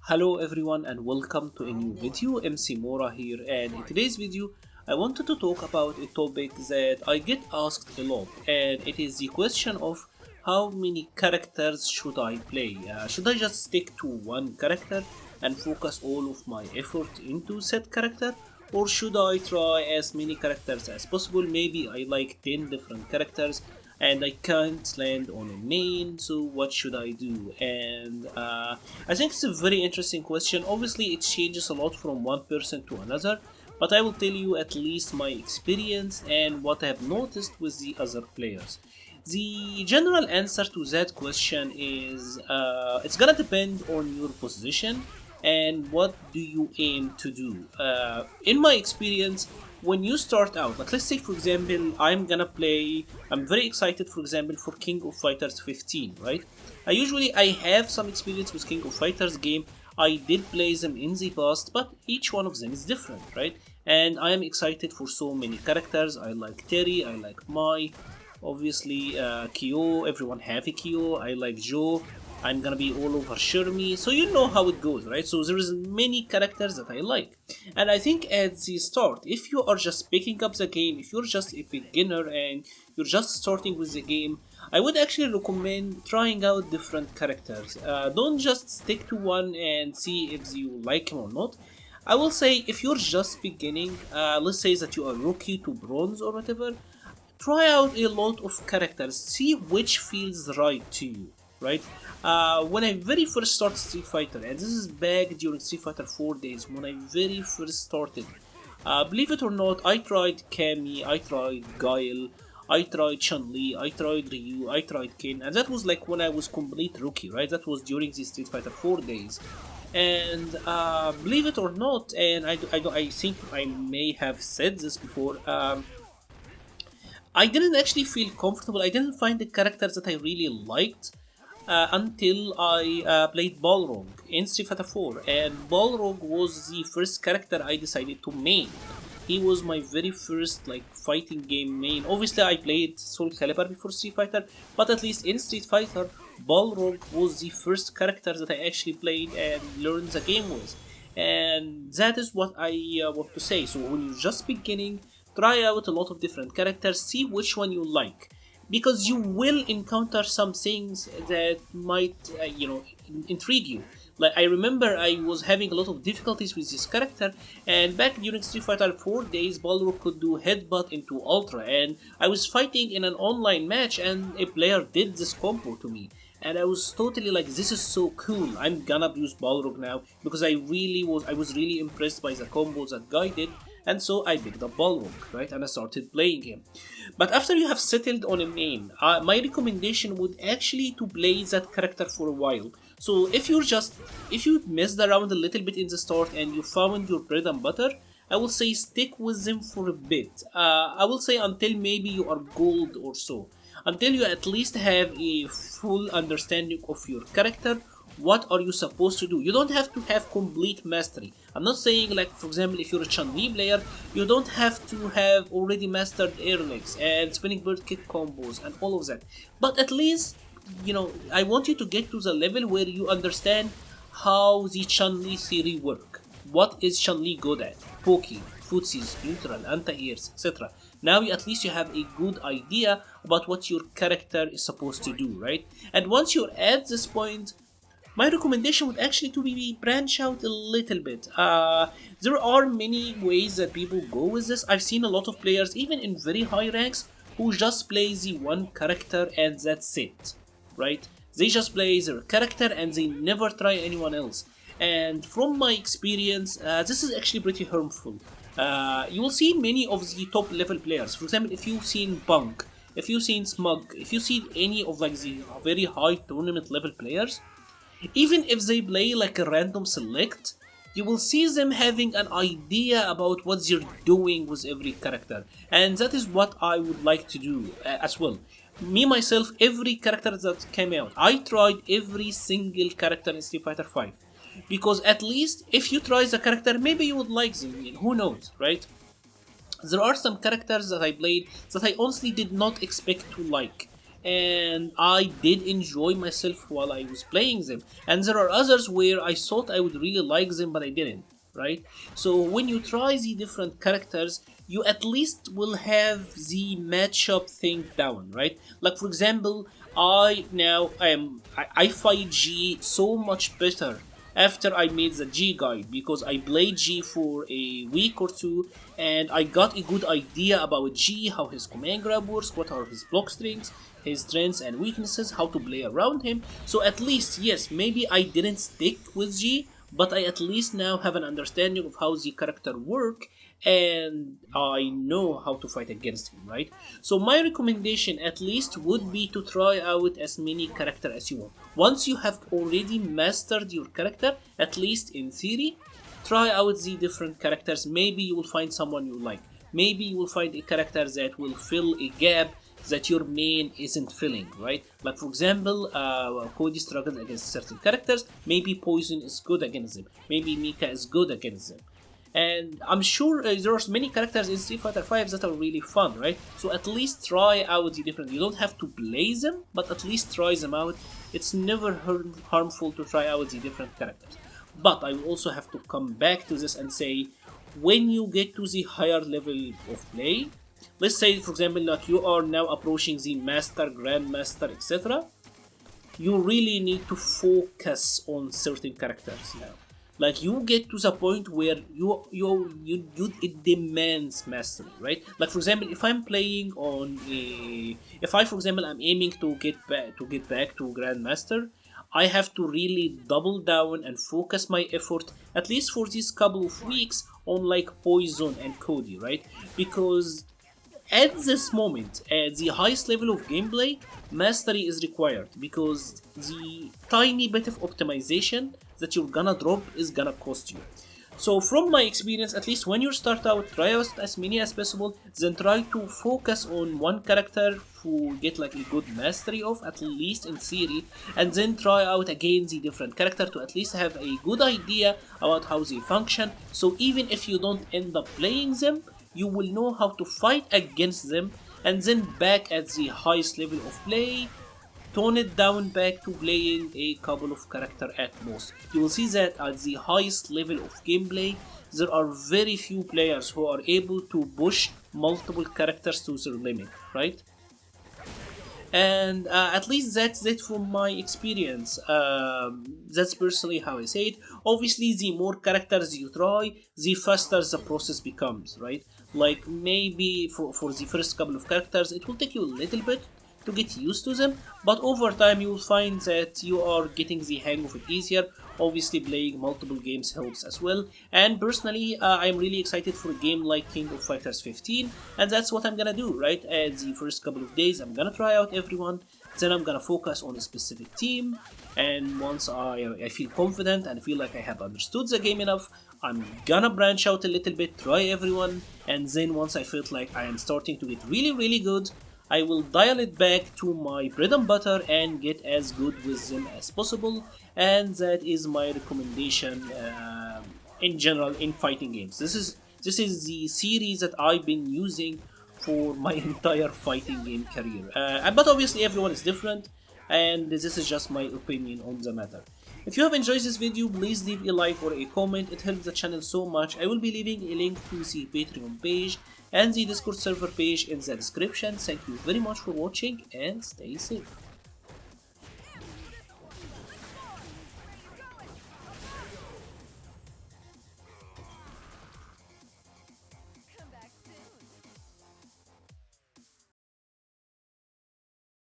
Hello everyone and welcome to a new video. MC-Mura here, and in today's video I wanted to talk about a topic that I get asked a lot, and it is the question of how many characters should I play? Should I just stick to one character and focus all of my effort into said character, or should I try as many characters as possible? Maybe I like 10 different characters and I can't land on a main, so what should I do? And I think it's a very interesting question. Obviously it changes a lot from one person to another, but I will tell you at least my experience and what I have noticed with the other players. The general answer to that question is it's gonna depend on your position and what do you aim to do. In my experience, when you start out, like let's say for example I'm very excited for example for King of Fighters 15, right? I have some experience with King of Fighters game. I did play them in the past, but each one of them is different, right? And I am excited for so many characters. I like Terry, I like Mai, obviously Kyo, everyone have a Kyo, I like Joe, I'm gonna be all over Shermie, so you know how it goes, right? So there is many characters that I like, and I think at the start, if you are just picking up the game, if you're just a beginner and you're just starting with the game, I would actually recommend trying out different characters. Don't just stick to one and see if you like him or not. I will say if you're just beginning, let's say that you are rookie to bronze or whatever, try out a lot of characters, see which feels right to you, right? When I very first started Street Fighter, and this is back during Street Fighter 4 days, when I very first started, believe it or not, I tried Cammy, I tried Guile, I tried Chun-Li, I tried Ryu, I tried Ken, and that was like when I was complete rookie, right? That was during the Street Fighter 4 days. And believe it or not, and I think I may have said this before, I didn't actually feel comfortable. I didn't find the characters that I really liked until I played Balrog in Street Fighter 4, and Balrog was the first character I decided to main. He was my very first like fighting game main. Obviously, I played Soul Calibur before Street Fighter, but at least in Street Fighter, Balrog was the first character that I actually played and learned the game with, and that is what I want to say. So when you're just beginning, try out a lot of different characters, see which one you like, because you will encounter some things that might intrigue you. Like I remember I was having a lot of difficulties with this character, and back during Street Fighter 4 days, Balrog could do headbutt into Ultra, and I was fighting in an online match and a player did this combo to me, and I was totally like, this is so cool, I'm gonna use Balrog now, because I was really impressed by the combos that guy did. And so I picked up Balrog, right, and I started playing him. But after you have settled on a main, my recommendation would actually to play that character for a while. So if you messed around a little bit in the start and you found your bread and butter, I will say stick with them for a bit. I will say until maybe you are gold or so. Until you at least have a full understanding of your character. What are you supposed to do? You don't have to have complete mastery. I'm not saying like for example if you're a Chun-Li player, you don't have to have already mastered air legs and spinning bird kick combos and all of that. But at least, I want you to get to the level where you understand how the Chun-Li theory work. What is Chun-Li good at? Poking, footsies, neutral, anti-airs, etc. Now at least you have a good idea about what your character is supposed to do, right? And once you're at this point, my recommendation would actually to be branch out a little bit. There are many ways that people go with this. I've seen a lot of players, even in very high ranks, who just play the one character and that's it, right? They just play their character and they never try anyone else. And from my experience, this is actually pretty harmful. You will see many of the top level players. For example, if you've seen Punk, if you've seen Smug, if you've seen any of like the very high tournament level players, even if they play like a random select, you will see them having an idea about what they're doing with every character. And that is what I would like to do as well. Me, myself, every character that came out, I tried every single character in Street Fighter 5. Because at least if you try the character, maybe you would like them, who knows, right? There are some characters that I played that I honestly did not expect to like. and I did enjoy myself while I was playing them. And there are others where I thought I would really like them, but I didn't, right? So when you try the different characters, you at least will have the matchup thing down, right? Like for example, I fight G so much better after I made the G guide, because I played G for a week or two and I got a good idea about G, how his command grab works, what are his block strings, his strengths and weaknesses, how to play around him. So at least, yes, maybe I didn't stick with G, but I at least now have an understanding of how the character work, and I know how to fight against him, right? So my recommendation at least would be to try out as many characters as you want. Once you have already mastered your character, at least in theory, try out the different characters. Maybe you will find someone you like. Maybe you will find a character that will fill a gap that your main isn't filling, right? Like for example, Cody struggles against certain characters. Maybe Poison is good against them. Maybe Mika is good against them. And I'm sure there are many characters in Street Fighter V that are really fun, right? So at least try out the different. You don't have to play them, but at least try them out. It's never harmful to try out the different characters. But I will also have to come back to this and say, when you get to the higher level of play, let's say for example like you are now approaching the Master, Grandmaster, etc. You really need to focus on certain characters now. Like you get to the point where it demands mastery, right? Like for example, if I'm playing on if I for example I'm aiming to get back to Grandmaster, I have to really double down and focus my effort at least for these couple of weeks on like Poison and Cody, right? Because at this moment, at the highest level of gameplay, mastery is required, because the tiny bit of optimization that you're gonna drop is gonna cost you. So from my experience, at least when you start out, try out as many as possible, then try to focus on one character to get like a good mastery of, at least in theory, and then try out again the different character to at least have a good idea about how they function, so even if you don't end up playing them, you will know how to fight against them, and then back at the highest level of play, tone it down back to playing a couple of characters at most. You will see that at the highest level of gameplay, there are very few players who are able to push multiple characters to their limit, right? And at least that's it from my experience. That's personally how I say it. Obviously, the more characters you try, the faster the process becomes, right? Like maybe for the first couple of characters, it will take you a little bit to get used to them, but over time you will find that you are getting the hang of it easier. Obviously playing multiple games helps as well, and personally I'm really excited for a game like King of Fighters 15, and that's what I'm gonna do, right? At the first couple of days I'm gonna try out everyone, then I'm gonna focus on a specific team, and once I feel confident and feel like I have understood the game enough, I'm gonna branch out a little bit, try everyone, and then once I feel like I am starting to get really good, I will dial it back to my bread and butter and get as good with them as possible, and that is my recommendation in general in fighting games. This is the series that I've been using for my entire fighting game career. But obviously everyone is different, and this is just my opinion on the matter. If you have enjoyed this video, please leave a like or a comment, it helps the channel so much. I will be leaving a link to the Patreon page and the Discord server page in the description. Thank you very much for watching and stay safe.